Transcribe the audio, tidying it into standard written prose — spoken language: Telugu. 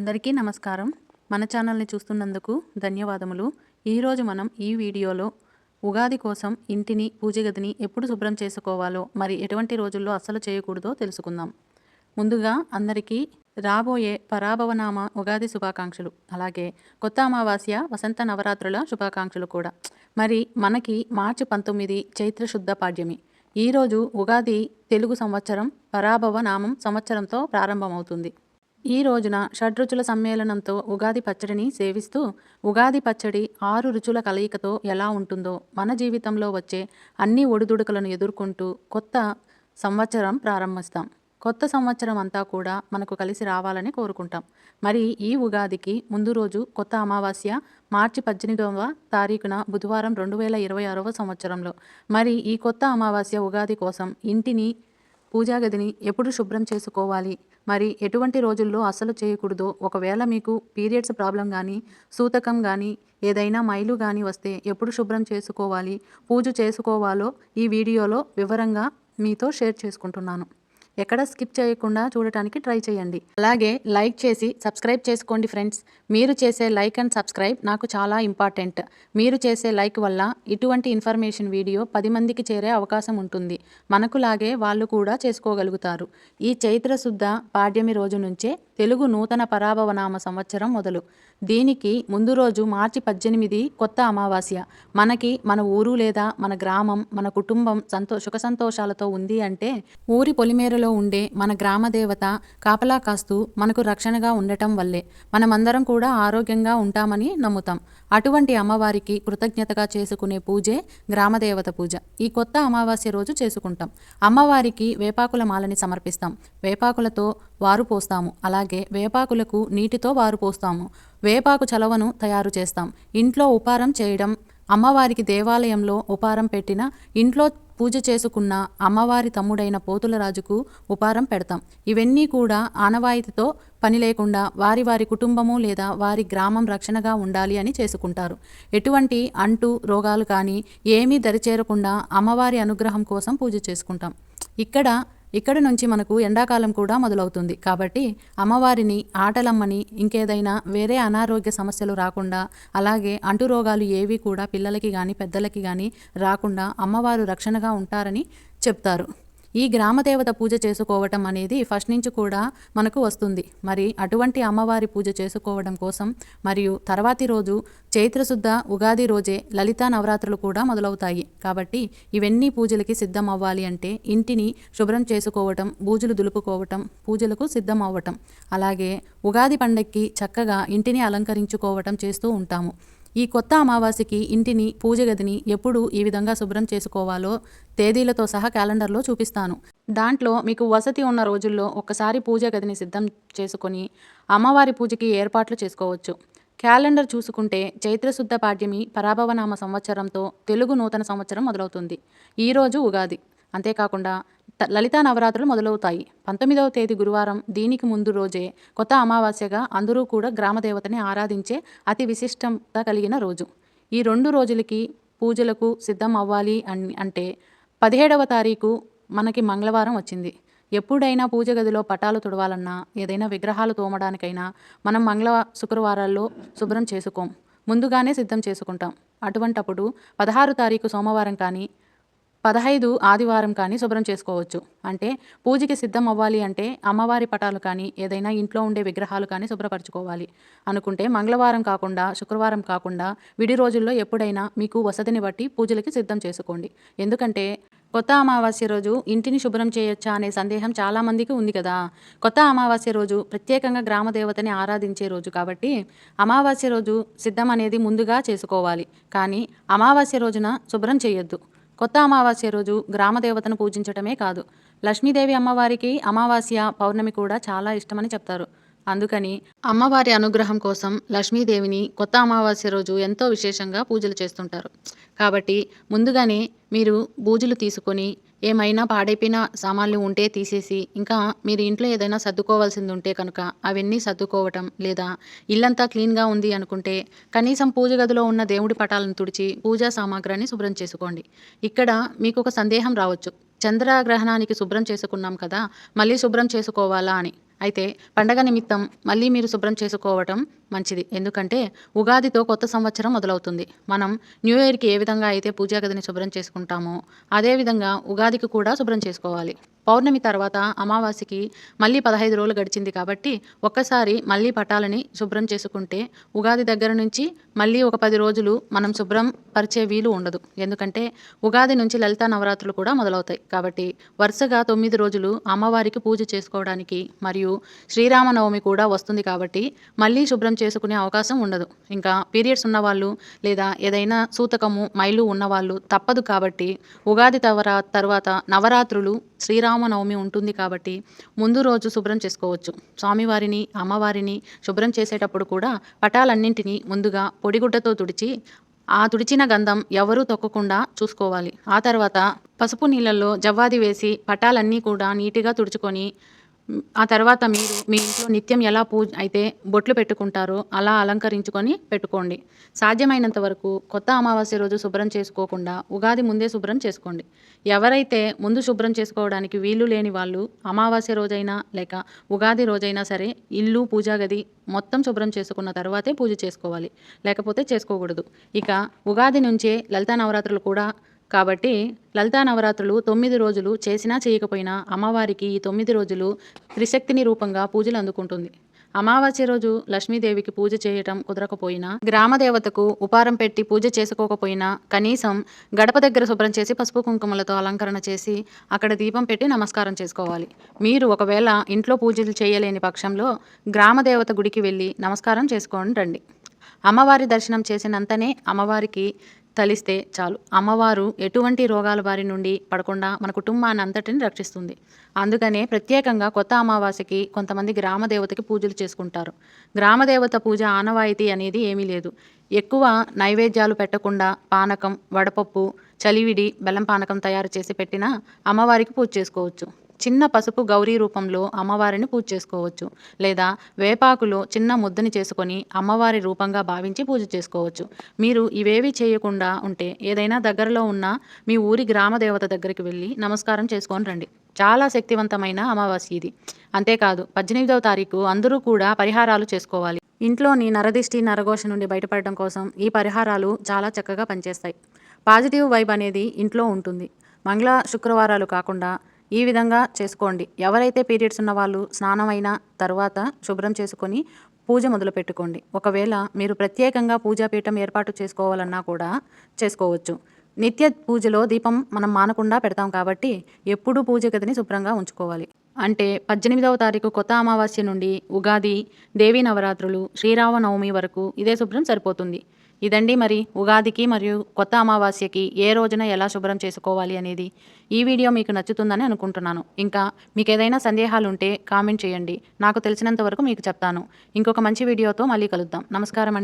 అందరికీ నమస్కారం. మన ఛానల్ని చూస్తున్నందుకు ధన్యవాదములు. ఈరోజు మనం ఈ వీడియోలో ఉగాది కోసం ఇంటిని, పూజ గదిని ఎప్పుడు శుభ్రం చేసుకోవాలో, మరి ఎటువంటి రోజుల్లో అస్సలు చేయకూడదో తెలుసుకుందాం. ముందుగా అందరికీ రాబోయే పరాభవనామ ఉగాది శుభాకాంక్షలు, అలాగే కొత్త అమావాస్య వసంత నవరాత్రుల శుభాకాంక్షలు కూడా. మరి మనకి మార్చి 19 చైత్ర శుద్ధ పాడ్యమి. ఈరోజు ఉగాది తెలుగు సంవత్సరం పరాభవ నామం సంవత్సరంతో ప్రారంభమవుతుంది. ఈ రోజున షడ్రుచుల సమ్మేళనంతో ఉగాది పచ్చడిని సేవిస్తూ, ఉగాది పచ్చడి 6 రుచుల కలయికతో ఎలా ఉంటుందో మన జీవితంలో వచ్చే అన్ని ఒడిదుడుకులను ఎదుర్కొంటూ కొత్త సంవత్సరం ప్రారంభిస్తాం. కొత్త సంవత్సరం అంతా కూడా మనకు కలిసి రావాలని కోరుకుంటాం. మరి ఈ ఉగాదికి ముందు రోజు కొత్త అమావాస్య మార్చి 18వ తారీఖున బుధవారం 2026వ సంవత్సరంలో. మరి ఈ కొత్త అమావాస్య ఉగాది కోసం ఇంటిని, పూజా గదిని ఎప్పుడు శుభ్రం చేసుకోవాలి, మరి ఎటువంటి రోజుల్లో అస్సలు చేయకూడదో, ఒకవేళ మీకు పీరియడ్స్ ప్రాబ్లం కానీ, సూతకం కానీ, ఏదైనా మైలు కానీ వస్తే ఎప్పుడు శుభ్రం చేసుకోవాలి, పూజ చేసుకోవాలో ఈ వీడియోలో వివరంగా మీతో షేర్ చేసుకుంటున్నాను. ఎక్కడ స్కిప్ చేయకుండా చూడటానికి ట్రై చేయండి. అలాగే లైక్ చేసి సబ్స్క్రైబ్ చేసుకోండి ఫ్రెండ్స్. మీరు చేసే లైక్ అండ్ సబ్స్క్రైబ్ నాకు చాలా ఇంపార్టెంట్. మీరు చేసే లైక్ వల్ల ఇటువంటి ఇన్ఫర్మేషన్ వీడియో 10 మందికి చేరే అవకాశం ఉంటుంది. మనకులాగే వాళ్ళు కూడా చేసుకోగలుగుతారు. ఈ చైత్ర శుద్ధ పాడ్యమి రోజు నుంచే తెలుగు నూతన పరాభవనామ సంవత్సరం మొదలు. దీనికి ముందు రోజు మార్చి 18 కొత్త అమావాస్య. మనకి మన ఊరు లేదా మన గ్రామం, మన కుటుంబం సుఖ సంతోషాలతో ఉంది అంటే ఊరి పొలిమేరలో ఉండే మన గ్రామ దేవత కాపలా కాస్తూ మనకు రక్షణగా ఉండటం వల్లే మనమందరం కూడా ఆరోగ్యంగా ఉంటామని నమ్ముతాం. అటువంటి అమ్మవారికి కృతజ్ఞతగా చేసుకునే పూజే గ్రామదేవత పూజ. ఈ కొత్త అమావాస్య రోజు చేసుకుంటాం. అమ్మవారికి వేపాకుల మాలని సమర్పిస్తాం. వేపాకులతో వారు పోస్తాము. అలాగే వేపాకులకు నీటితో వారు పోస్తాము. వేపాకు చలవను తయారు చేస్తాం. ఇంట్లో ఉపారం చేయడం, అమ్మవారికి దేవాలయంలో ఉపారం పెట్టిన, ఇంట్లో పూజ చేసుకున్న అమ్మవారి తమ్ముడైన పోతుల రాజుకు ఉపారం పెడతాం. ఇవన్నీ కూడా ఆనవాయితీతో పని లేకుండా వారి వారి కుటుంబము లేదా వారి గ్రామం రక్షణగా ఉండాలి అని చేసుకుంటారు. ఎటువంటి అంటు రోగాలు కానీ ఏమీ దరిచేరకుండా అమ్మవారి అనుగ్రహం కోసం పూజ చేసుకుంటాం. ఇక్కడ నుంచి మనకు ఎండాకాలం కూడా మొదలవుతుంది. కాబట్టి అమ్మవారిని, ఆటలమ్మని, ఇంకేదైనా వేరే అనారోగ్య సమస్యలు రాకుండా, అలాగే అంటు రోగాలు ఏవి కూడా పిల్లలకి కానీ పెద్దలకి కానీ రాకుండా అమ్మవారు రక్షణగా ఉంటారని చెప్తారు. ఈ గ్రామదేవత పూజ చేసుకోవటం అనేది ఫస్ట్ నుంచి కూడా మనకు వస్తుంది. మరి అటువంటి అమ్మవారి పూజ చేసుకోవడం కోసం మరియు తర్వాతి రోజు చైత్రశుద్ధ ఉగాది రోజే లలితా నవరాత్రులు కూడా మొదలవుతాయి. కాబట్టి ఇవన్నీ పూజలకి సిద్ధం అవ్వాలి అంటే ఇంటిని శుభ్రం చేసుకోవటం, బూజులు దులుపుకోవటం, పూజలకు సిద్ధం అవ్వటం, అలాగే ఉగాది పండక్కి చక్కగా ఇంటిని అలంకరించుకోవటం చేస్తూ ఉంటాము. ఈ కొత్త అమావాస్యకి ఇంటిని, పూజ గదిని ఎప్పుడు ఈ విధంగా శుభ్రం చేసుకోవాలో తేదీలతో సహా క్యాలెండర్లో చూపిస్తాను. దాంట్లో మీకు వసతి ఉన్న రోజుల్లో ఒక్కసారి పూజ గదిని సిద్ధం చేసుకొని అమ్మవారి పూజకి ఏర్పాట్లు చేసుకోవచ్చు. క్యాలెండర్ చూసుకుంటే చైత్రశుద్ధ పాడ్యమి పరాభవనామ సంవత్సరంతో తెలుగు నూతన సంవత్సరం మొదలవుతుంది. ఈరోజు ఉగాది. అంతేకాకుండా లలితా నవరాత్రులు మొదలవుతాయి 19వ తేదీ గురువారం. దీనికి ముందు రోజే కొత్త అమావాస్యగా అందరూ కూడా గ్రామదేవతని ఆరాధించే అతి విశిష్టత కలిగిన రోజు. ఈ 2 రోజులకి పూజలకు సిద్ధం అవ్వాలి అంటే 17వ తారీఖు మనకి మంగళవారం వచ్చింది. ఎప్పుడైనా పూజ గదిలో పటాలు తుడవాలన్నా, ఏదైనా విగ్రహాలు తోమడానికైనా మనం శుక్రవారాల్లో శుభ్రం చేసుకోం, ముందుగానే సిద్ధం చేసుకుంటాం. అటువంటప్పుడు 16 తారీఖు సోమవారం కానీ 15 ఆదివారం కానీ శుభ్రం చేసుకోవచ్చు. అంటే పూజకి సిద్ధం అవ్వాలి అంటే అమ్మవారి పటాలు కానీ ఏదైనా ఇంట్లో ఉండే విగ్రహాలు కానీ శుభ్రపరచుకోవాలి అనుకుంటే మంగళవారం కాకుండా, శుక్రవారం కాకుండా విడి రోజుల్లో ఎప్పుడైనా మీకు వసతిని బట్టి పూజలకి సిద్ధం చేసుకోండి. ఎందుకంటే కొత్త అమావాస్య రోజు ఇంటిని శుభ్రం చేయొచ్చా అనే సందేహం చాలామందికి ఉంది కదా. కొత్త అమావాస్య రోజు ప్రత్యేకంగా గ్రామదేవతని ఆరాధించే రోజు కాబట్టి అమావాస్య రోజు సిద్ధం అనేది ముందుగా చేసుకోవాలి. కానీ అమావాస్య రోజున శుభ్రం చేయొద్దు. కొత్త అమావాస్య రోజు గ్రామదేవతను పూజించటమే కాదు, లక్ష్మీదేవి అమ్మవారికి అమావాస్య, పౌర్ణమి కూడా చాలా ఇష్టమని చెప్తారు. అందుకని అమ్మవారి అనుగ్రహం కోసం లక్ష్మీదేవిని కొత్త అమావాస్య రోజు ఎంతో విశేషంగా పూజలు చేస్తుంటారు. కాబట్టి ముందుగానే మీరు బూజులు తీసుకొని, ఏమైనా పాడైపోయిన సామాన్లు ఉంటే తీసేసి, ఇంకా మీరు ఇంట్లో ఏదైనా సర్దుకోవాల్సింది ఉంటే కనుక అవన్నీ సర్దుకోవటం, లేదా ఇల్లంతా క్లీన్గా ఉంది అనుకుంటే కనీసం పూజ గదిలో ఉన్న దేవుడి పటాలను తుడిచి పూజా సామాగ్రిని శుభ్రం చేసుకోండి. ఇక్కడ మీకు ఒక సందేహం రావచ్చు, చంద్రగ్రహణానికి శుభ్రం చేసుకున్నాం కదా, మళ్ళీ శుభ్రం చేసుకోవాలా అని. అయితే పండగ నిమిత్తం మళ్ళీ మీరు శుభ్రం చేసుకోవటం మంచిది. ఎందుకంటే ఉగాదితో కొత్త సంవత్సరం మొదలవుతుంది. మనం న్యూ ఇయర్‌కి ఏ విధంగా అయితే పూజా గదిని శుభ్రం చేసుకుంటామో అదేవిధంగా ఉగాదికి కూడా శుభ్రం చేసుకోవాలి. పౌర్ణమి తర్వాత అమావాస్యకి మళ్ళీ 15 రోజులు గడిచింది కాబట్టి ఒక్కసారి మళ్ళీ పటాలని శుభ్రం చేసుకుంటే ఉగాది దగ్గర నుంచి మళ్ళీ ఒక 10 రోజులు మనం శుభ్రం పరిచే వీలు ఉండదు. ఎందుకంటే ఉగాది నుంచి లలితా నవరాత్రులు కూడా మొదలవుతాయి. కాబట్టి వరుసగా 9 రోజులు అమ్మవారికి పూజ చేసుకోవడానికి మరియు శ్రీరామనవమి కూడా వస్తుంది కాబట్టి మళ్ళీ శుభ్రం చేసుకునే అవకాశం ఉండదు. ఇంకా పీరియడ్స్ ఉన్నవాళ్ళు లేదా ఏదైనా సూతకము మైలు ఉన్నవాళ్ళు తప్పదు కాబట్టి ఉగాది తర్వాత నవరాత్రులు శ్రీరామనవమి ఉంటుంది కాబట్టి ముందు రోజు శుభ్రం చేసుకోవచ్చు. స్వామివారిని అమ్మవారిని శుభ్రం చేసేటప్పుడు కూడా పటాలన్నింటినీ ముందుగా పొడిగుడ్డతో తుడిచి ఆ తుడిచిన గంధం ఎవరూ తొక్కకుండా చూసుకోవాలి. ఆ తర్వాత పసుపు నీళ్ళల్లో జవ్వాది వేసి పటాలన్నీ కూడా నీట్‌గా తుడుచుకొని ఆ తర్వాత మీరు మీ ఇంట్లో నిత్యం ఎలా అయితే బొట్లు పెట్టుకుంటారో అలా అలంకరించుకొని పెట్టుకోండి. సాధ్యమైనంత వరకు కొత్త అమావాస్య రోజు శుభ్రం చేసుకోకుండా ఉగాది ముందే శుభ్రం చేసుకోండి. ఎవరైతే ముందు శుభ్రం చేసుకోవడానికి వీలు లేని వాళ్ళు అమావాస్య రోజైనా లేక ఉగాది రోజైనా సరే ఇల్లు పూజా గది మొత్తం శుభ్రం చేసుకున్న తర్వాతే పూజ చేసుకోవాలి. లేకపోతే చేసుకోకూడదు. ఇక ఉగాది నుంచే లలితా నవరాత్రులు కూడా కాబట్టి లలితా నవరాత్రులు 9 రోజులు చేసినా చేయకపోయినా అమ్మవారికి ఈ 9 రోజులు త్రిశక్తిని రూపంగా పూజలు అందుకుంటుంది. అమావాస్య రోజు లక్ష్మీదేవికి పూజ చేయటం కుదరకపోయినా గ్రామదేవతకు ఉపారం పెట్టి పూజ చేసుకోకపోయినా కనీసం గడప దగ్గర శుభ్రం చేసి పసుపు కుంకుమలతో అలంకరణ చేసి అక్కడ దీపం పెట్టి నమస్కారం చేసుకోవాలి. మీరు ఒకవేళ ఇంట్లో పూజలు చేయలేని పక్షంలో గ్రామదేవత గుడికి వెళ్ళి నమస్కారం చేసుకొని రండి. అమ్మవారి దర్శనం చేసినంతనే అమ్మవారికి తలిస్తే చాలు. అమ్మవారు ఎటువంటి రోగాల బారి నుండి పడకుండా మన కుటుంబాన్ని అంతటిని రక్షిస్తుంది. అందుకనే ప్రత్యేకంగా కొత్త అమావాస్యకి కొంతమంది గ్రామదేవతకి పూజలు చేసుకుంటారు. గ్రామదేవత పూజ ఆనవాయితీ అనేది ఏమీ లేదు. ఎక్కువ నైవేద్యాలు పెట్టకుండా పానకం, వడపప్పు, చలివిడి, బెల్లం పానకం తయారు చేసి పెట్టినా అమ్మవారికి పూజ చేసుకోవచ్చు. చిన్న పసుపు గౌరీ రూపంలో అమ్మవారిని పూజ చేసుకోవచ్చు. లేదా వేపాకులో చిన్న ముద్దని చేసుకొని అమ్మవారి రూపంగా భావించి పూజ చేసుకోవచ్చు. మీరు ఇవేవి చేయకుండా ఉంటే ఏదైనా దగ్గరలో ఉన్న మీ ఊరి గ్రామదేవత దగ్గరికి వెళ్ళి నమస్కారం చేసుకొని రండి. చాలా శక్తివంతమైన అమావాస్య ఇది. అంతేకాదు 18వ తారీఖు అందరూ కూడా పరిహారాలు చేసుకోవాలి. ఇంట్లోని నరదిష్టి, నరఘోష నుండి బయటపడడం కోసం ఈ పరిహారాలు చాలా చక్కగా పనిచేస్తాయి. పాజిటివ్ వైబ్ అనేది ఇంట్లో ఉంటుంది. మంగళ శుక్రవారాలు కాకుండా ఈ విధంగా చేసుకోండి. ఎవరైతే పీరియడ్స్ ఉన్న వాళ్ళు స్నానం అయిన తర్వాత శుభ్రం చేసుకొని పూజ మొదలుపెట్టుకోండి. ఒకవేళ మీరు ప్రత్యేకంగా పూజాపీఠం ఏర్పాటు చేసుకోవాలన్నా కూడా చేసుకోవచ్చు. నిత్య పూజలో దీపం మనం మానకుండా పెడతాం కాబట్టి ఎప్పుడూ పూజ గదిని శుభ్రంగా ఉంచుకోవాలి. అంటే 18వ తారీఖు కొత్త అమావాస్య నుండి ఉగాది, దేవీ నవరాత్రులు, శ్రీరామనవమి వరకు ఇదే శుభ్రం సరిపోతుంది. ఇదండి మరి ఉగాదికి మరియు కొత్త అమావాస్యకి ఏ రోజున ఎలా శుభ్రం చేసుకోవాలి అనేది. ఈ వీడియో మీకు నచ్చుతుందని అనుకుంటున్నాను. ఇంకా మీకు ఏదైనా సందేహాలు ఉంటే కామెంట్ చేయండి. నాకు తెలిసినంత వరకు మీకు చెప్తాను. ఇంకొక మంచి వీడియోతో మళ్ళీ కలుద్దాం. నమస్కారం అండి.